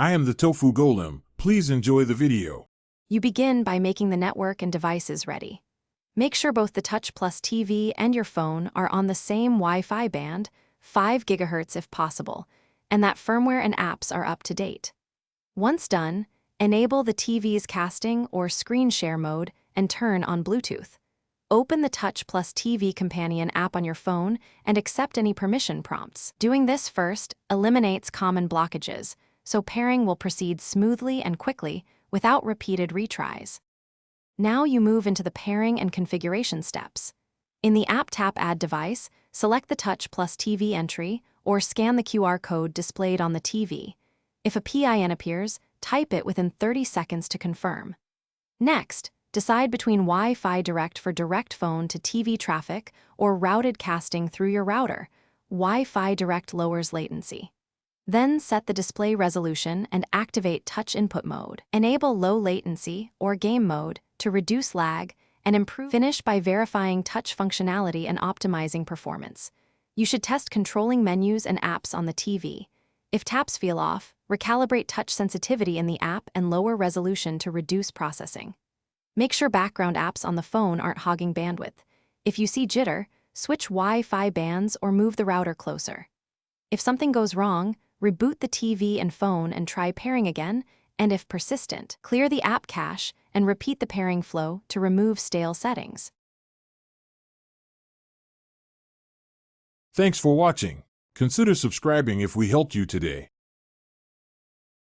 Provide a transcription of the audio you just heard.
I am the Tofu Golem. Please enjoy the video. You begin by making the network and devices ready. Make sure both the Touch Plus TV and your phone are on the same Wi-Fi band, 5 GHz if possible, and that firmware and apps are up to date. Once done, enable the TV's casting or screen share mode and turn on Bluetooth. Open the Touch Plus TV Companion app on your phone and accept any permission prompts. Doing this first eliminates common blockages, so pairing will proceed smoothly and quickly without repeated retries. Now you move into the pairing and configuration steps. In the App Tap Add device, select the Touch Plus TV entry or scan the QR code displayed on the TV. If a PIN appears, type it within 30 seconds to confirm. Next, decide between Wi-Fi Direct for direct phone to TV traffic or routed casting through your router. Wi-Fi Direct lowers latency. Then set the display resolution and activate touch input mode. Enable low latency or game mode to reduce lag and improve. Finish by verifying touch functionality and optimizing performance. You should test controlling menus and apps on the TV. If taps feel off, recalibrate touch sensitivity in the app and lower resolution to reduce processing. Make sure background apps on the phone aren't hogging bandwidth. If you see jitter, switch Wi-Fi bands or move the router closer. If something goes wrong, reboot the TV and phone and try pairing again, and if persistent, clear the app cache and repeat the pairing flow to remove stale settings. Thanks for watching. Consider subscribing if we helped you today.